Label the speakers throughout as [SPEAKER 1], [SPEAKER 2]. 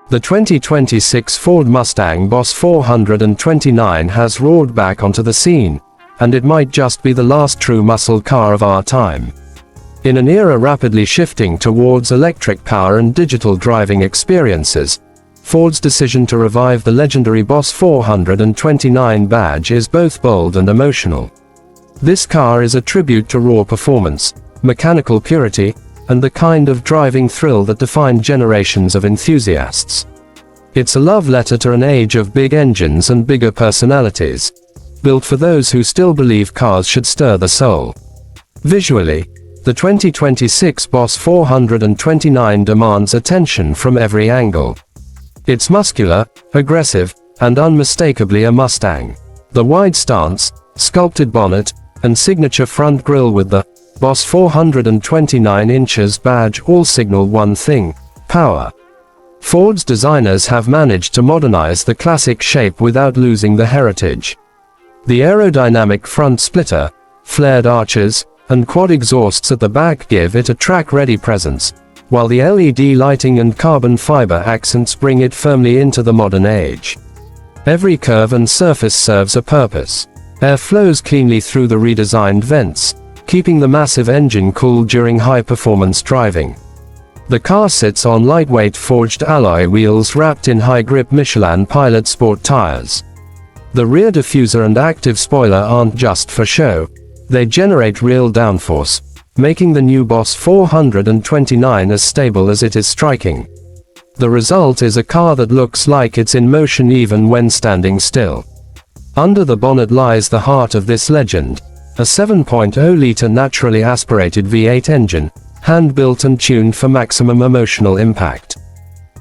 [SPEAKER 1] The 2026 Ford Mustang Boss 429 has roared back onto the scene, and it might just be the last true muscle car of our time. In an era rapidly shifting towards electric power and digital driving experiences, Ford's decision to revive the legendary Boss 429 badge is both bold and emotional. This car is a tribute to raw performance, mechanical purity, and the kind of driving thrill that defined generations of enthusiasts. It's a love letter to an age of big engines and bigger personalities, built for those who still believe cars should stir the soul. Visually, the 2026 Boss 429 demands attention from every angle. It's muscular, aggressive, and unmistakably a Mustang. The wide stance, sculpted bonnet, and signature front grille with the Boss 429 inches badge all signal one thing: power. Ford's designers have managed to modernize the classic shape without losing the heritage. The aerodynamic front splitter, flared arches, and quad exhausts at the back give it a track-ready presence, while the LED lighting and carbon fiber accents bring it firmly into the modern age. Every curve and surface serves a purpose. Air flows cleanly through the redesigned vents, keeping the massive engine cool during high-performance driving. The car sits on lightweight forged alloy wheels wrapped in high-grip Michelin Pilot Sport tires. The rear diffuser and active spoiler aren't just for show, they generate real downforce, making the new Boss 429 as stable as it is striking. The result is a car that looks like it's in motion even when standing still. Under the bonnet lies the heart of this legend, a 7.0-liter naturally aspirated V8 engine, hand-built and tuned for maximum emotional impact.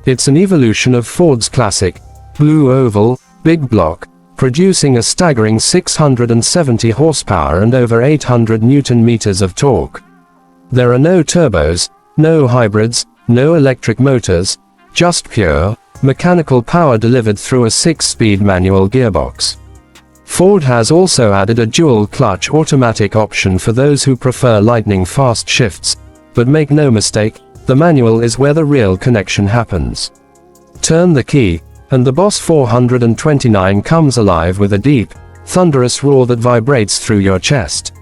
[SPEAKER 1] It's an evolution of Ford's classic, blue oval, big block, producing a staggering 670 horsepower and over 800 Newton-meters of torque. There are no turbos, no hybrids, no electric motors, just pure, mechanical power delivered through a 6-speed manual gearbox. Ford has also added a dual-clutch automatic option for those who prefer lightning-fast shifts, but make no mistake, the manual is where the real connection happens. Turn the key, and the Boss 429 comes alive with a deep, thunderous roar that vibrates through your chest.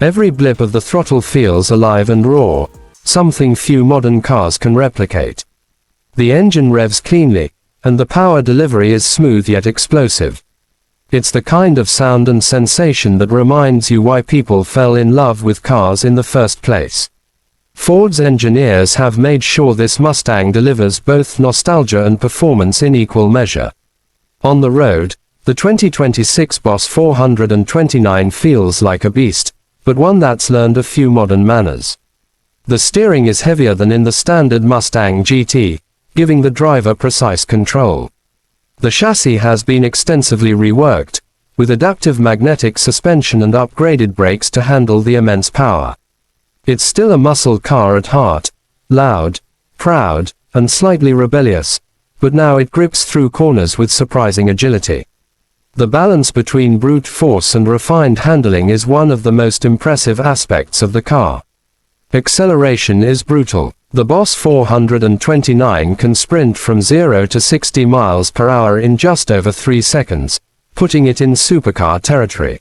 [SPEAKER 1] Every blip of the throttle feels alive and raw, something few modern cars can replicate. The engine revs cleanly, and the power delivery is smooth yet explosive. It's the kind of sound and sensation that reminds you why people fell in love with cars in the first place. Ford's engineers have made sure this Mustang delivers both nostalgia and performance in equal measure. On the road, the 2026 Boss 429 feels like a beast, but one that's learned a few modern manners. The steering is heavier than in the standard Mustang GT, giving the driver precise control. The chassis has been extensively reworked, with adaptive magnetic suspension and upgraded brakes to handle the immense power. It's still a muscle car at heart, loud, proud, and slightly rebellious, but now it grips through corners with surprising agility. The balance between brute force and refined handling is one of the most impressive aspects of the car. Acceleration is brutal. The Boss 429 can sprint from 0 to 60 miles per hour in just over 3 seconds, putting it in supercar territory.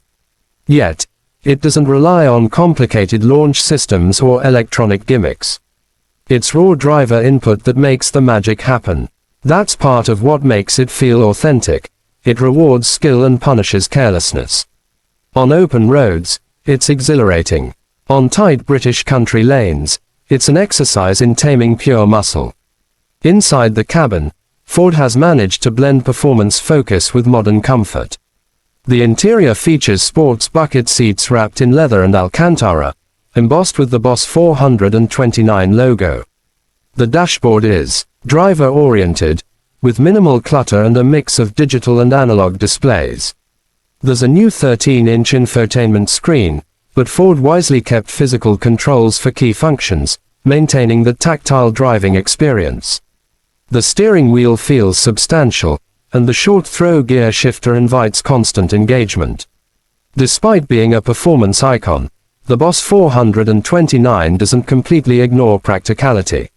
[SPEAKER 1] Yet, it doesn't rely on complicated launch systems or electronic gimmicks. It's raw driver input that makes the magic happen. That's part of what makes it feel authentic. It rewards skill and punishes carelessness. On open roads, it's exhilarating. On tight British country lanes, it's an exercise in taming pure muscle. Inside the cabin, Ford has managed to blend performance focus with modern comfort. The interior features sports bucket seats wrapped in leather and Alcantara, embossed with the Boss 429 logo. The dashboard is driver-oriented, with minimal clutter and a mix of digital and analog displays. There's a new 13-inch infotainment screen, but Ford wisely kept physical controls for key functions, maintaining the tactile driving experience. The steering wheel feels substantial, and the short throw gear shifter invites constant engagement. Despite being a performance icon, the Boss 429 doesn't completely ignore practicality.